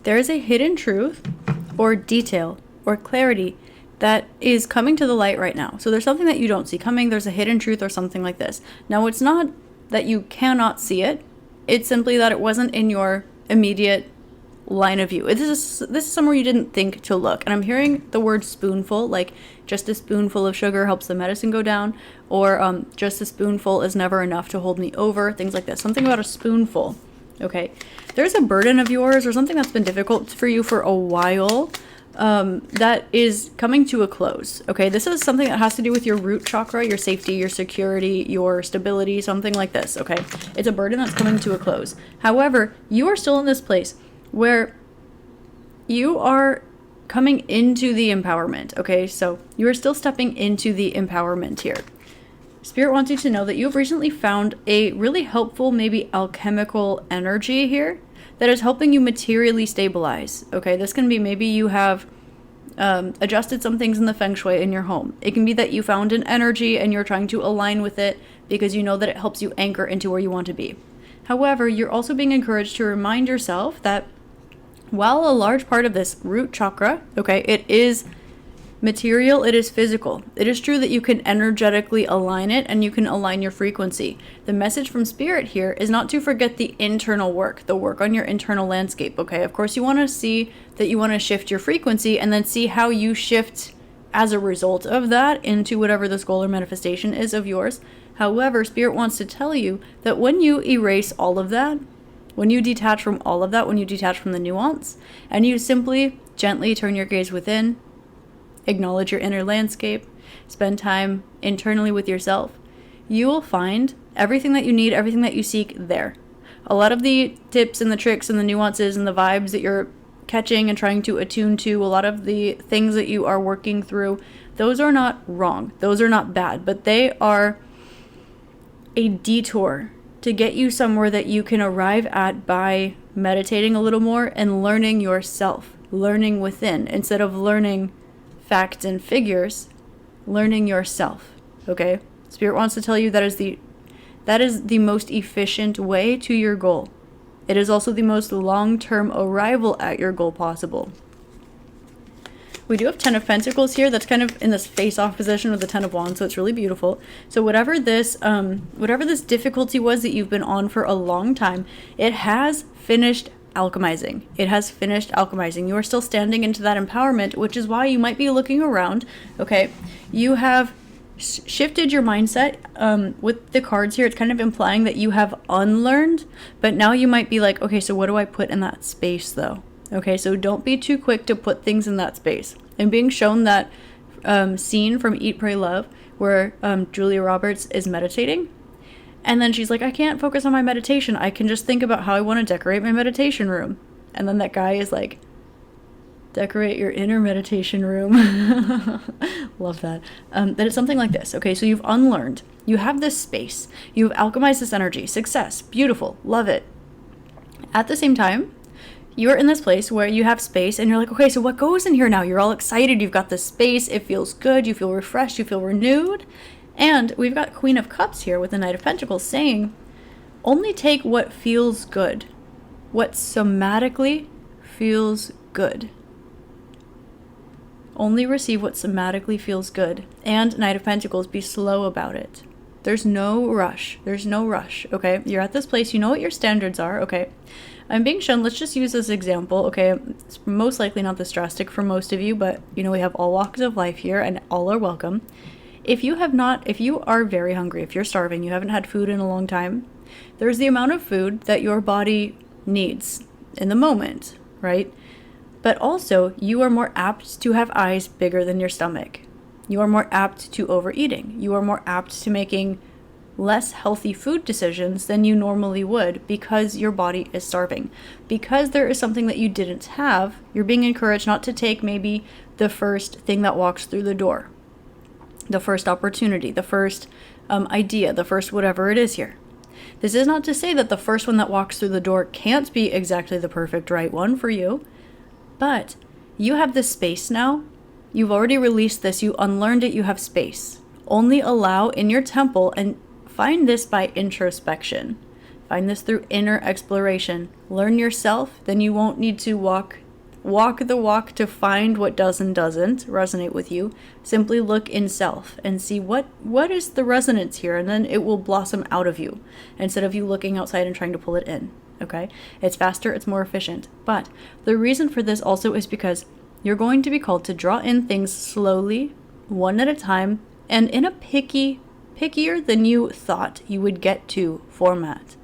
there is a hidden truth or detail or clarity that is coming to the light right now. So there's something that you don't see coming. There's a hidden truth or something like this. Now, it's not that you cannot see it. It's simply that it wasn't in your immediate line of view. This is somewhere you didn't think to look. And I'm hearing the word spoonful, like just a spoonful of sugar helps the medicine go down, or just a spoonful is never enough to hold me over, things like this. Something about a spoonful. Okay. There's a burden of yours or something that's been difficult for you for a while that is coming to a close. Okay. This is something that has to do with your root chakra, your safety, your security, your stability, something like this. Okay. It's a burden that's coming to a close. However, you are still in this place where you are coming into the empowerment. Okay. So you are still stepping into the empowerment here. Spirit wants you to know that you've recently found a really helpful, maybe alchemical energy here that is helping you materially stabilize. Okay, this can be maybe you have adjusted some things in the feng shui in your home. It can be that you found an energy and you're trying to align with it because you know that it helps you anchor into where you want to be. However, you're also being encouraged to remind yourself that while a large part of this root chakra, okay, it is material, it is physical. It is true that you can energetically align it and you can align your frequency. The message from Spirit here is not to forget the internal work, the work on your internal landscape, okay? Of course, you want to see that you want to shift your frequency and then see how you shift as a result of that into whatever this goal or manifestation is of yours. However, Spirit wants to tell you that when you erase all of that, when you detach from all of that, when you detach from the nuance, and you simply gently turn your gaze within, acknowledge your inner landscape, spend time internally with yourself, you will find everything that you need, everything that you seek there. A lot of the tips and the tricks and the nuances and the vibes that you're catching and trying to attune to, a lot of the things that you are working through, those are not wrong. Those are not bad, but they are a detour to get you somewhere that you can arrive at by meditating a little more and learning yourself, learning within, instead of learning facts and figures, learning yourself. Okay? Spirit wants to tell you that is the most efficient way to your goal. It is also the most long-term arrival at your goal possible. We do have 10 of Pentacles here. That's kind of in this face-off position with the 10 of Wands, so it's really beautiful. So whatever this difficulty was that you've been on for a long time, it has finished alchemizing. It has finished alchemizing. You are still standing into that empowerment, which is why you might be looking around. Okay, you have shifted your mindset with the cards here. It's kind of implying that you have unlearned, but now you might be like, okay, so what do I put in that space though? Okay, so don't be too quick to put things in that space. And being shown that scene from Eat, Pray, Love where Julia Roberts is meditating. And then she's like, I can't focus on my meditation. I can just think about how I want to decorate my meditation room. And then that guy is like, decorate your inner meditation room. Love that. That it's something like this. Okay, so you've unlearned. You have this space. You've alchemized this energy. Success. Beautiful. Love it. At the same time, you're in this place where you have space and you're like, okay, so what goes in here now? You're all excited. You've got this space. It feels good. You feel refreshed. You feel renewed. And we've got Queen of Cups here with the Knight of Pentacles saying, only take what feels good. What somatically feels good. Only receive what somatically feels good. And Knight of Pentacles, be slow about it. There's no rush. There's no rush, okay? You're at this place. You know what your standards are, okay? I'm being shown, let's just use this example, okay? It's most likely not this drastic for most of you, but, you know, we have all walks of life here and all are welcome. If you are very hungry, if you're starving, you haven't had food in a long time, there's the amount of food that your body needs in the moment, right? But also, you are more apt to have eyes bigger than your stomach. You are more apt to overeating. You are more apt to making less healthy food decisions than you normally would because your body is starving. Because there is something that you didn't have, you're being encouraged not to take maybe the first thing that walks through the door, the first opportunity, the first idea, the first whatever it is here. This is not to say that the first one that walks through the door can't be exactly the perfect right one for you, but you have this space now. You've already released this. You unlearned it. You have space. Only allow in your temple and find this by introspection. Find this through inner exploration. Learn yourself, then you won't need to walk the walk to find what does and doesn't resonate with you. Simply look in self and see what is the resonance here, and then it will blossom out of you instead of you looking outside and trying to pull it in. Okay? It's faster, it's more efficient. But the reason for this also is because you're going to be called to draw in things slowly, one at a time, and in a pickier than you thought you would get to format.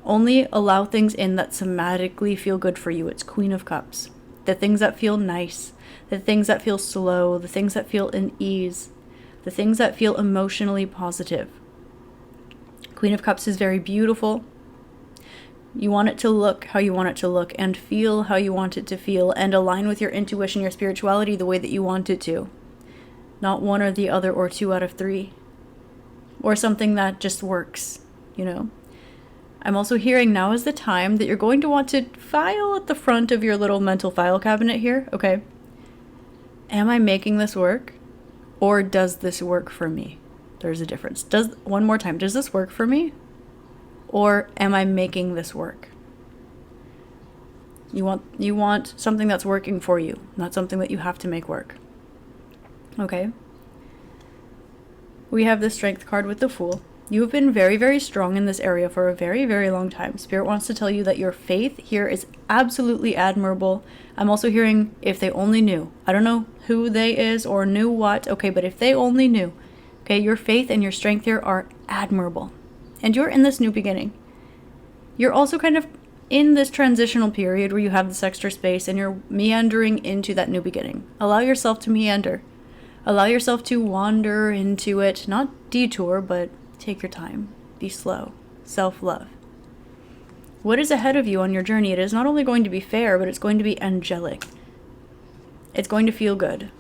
Only allow things in that somatically feel good for you. It's Queen of Cups. The things that feel nice, the things that feel slow, the things that feel in ease, the things that feel emotionally positive. Queen of Cups is very beautiful. You want it to look how you want it to look and feel how you want it to feel and align with your intuition, your spirituality the way that you want it to. Not one or the other or 2 out of 3. Or something that just works, you know. I'm also hearing now is the time that you're going to want to file at the front of your little mental file cabinet here. Okay. Am I making this work? Or does this work for me? There's a difference. One more time. Does this work for me? Or am I making this work? You want something that's working for you, not something that you have to make work. Okay. We have the Strength card with the Fool. You have been very, very strong in this area for a very, very long time. Spirit wants to tell you that your faith here is absolutely admirable. I'm also hearing if they only knew. I don't know who they is or knew what. Okay, but if they only knew. Okay, your faith and your strength here are admirable. And you're in this new beginning. You're also kind of in this transitional period where you have this extra space and you're meandering into that new beginning. Allow yourself to meander. Allow yourself to wander into it. Not detour, but take your time. Be slow. Self-love. What is ahead of you on your journey? It is not only going to be fair, but it's going to be angelic. It's going to feel good.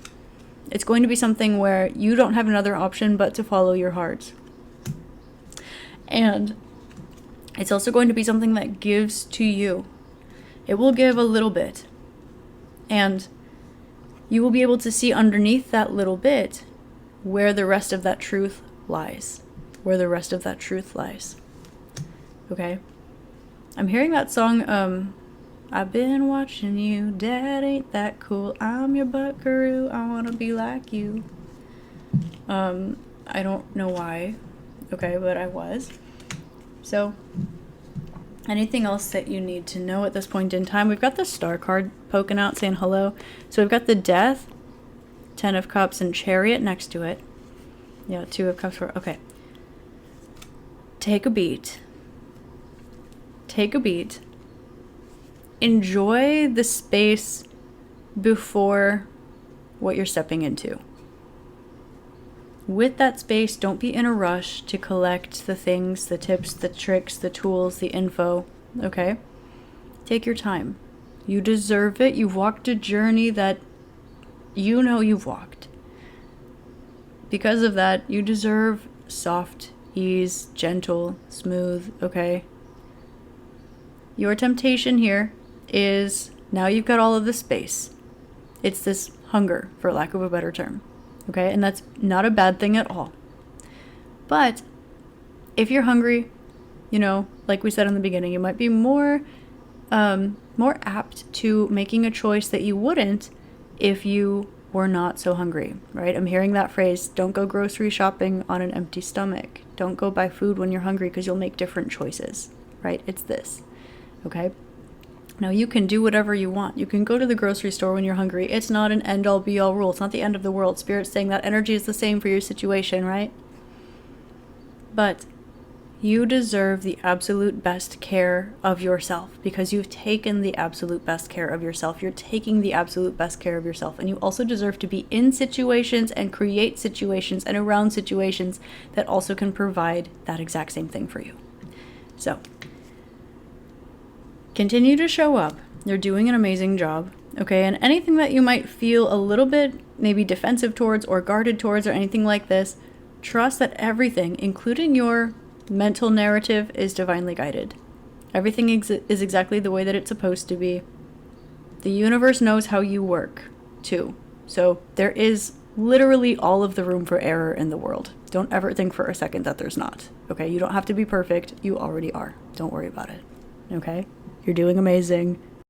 It's going to be something where you don't have another option but to follow your heart. And it's also going to be something that gives to you. It will give a little bit. And you will be able to see underneath that little bit where the rest of that truth lies. Where the rest of that truth lies. Okay? I'm hearing that song, I've been watching you, Dad ain't that cool, I'm your buckaroo, I wanna be like you. I don't know why, okay, but I was. So, anything else that you need to know at this point in time? We've got the Star card poking out saying hello. So we've got the Death, 10 of Cups, and Chariot next to it. Yeah, 2 of Cups, okay. Take a beat. Take a beat. Enjoy the space before what you're stepping into. With that space, don't be in a rush to collect the things, the tips, the tricks, the tools, the info, okay? Take your time. You deserve it. You've walked a journey that you know you've walked. Because of that, you deserve soft ease, gentle, smooth, okay? Your temptation here is now you've got all of this space. It's this hunger, for lack of a better term, okay? And that's not a bad thing at all. But if you're hungry, you know, like we said in the beginning, you might be more apt to making a choice that you wouldn't if you were not so hungry, right? I'm hearing that phrase, don't go grocery shopping on an empty stomach. Don't go buy food when you're hungry because you'll make different choices, right? It's this, okay? Now you can do whatever you want. You can go to the grocery store when you're hungry. It's not an end-all be-all rule. It's not the end of the world. Spirit's saying that energy is the same for your situation, right? But you deserve the absolute best care of yourself because you've taken the absolute best care of yourself. You're taking the absolute best care of yourself. And you also deserve to be in situations and create situations and around situations that also can provide that exact same thing for you. So, continue to show up. You're doing an amazing job, okay? And anything that you might feel a little bit maybe defensive towards or guarded towards or anything like this, trust that everything, including your mental narrative, is divinely guided. Everything is exactly the way that it's supposed to be. The universe knows how you work, too. So there is literally all of the room for error in the world. Don't ever think for a second that there's not. Okay? You don't have to be perfect. You already are. Don't worry about it. Okay? You're doing amazing.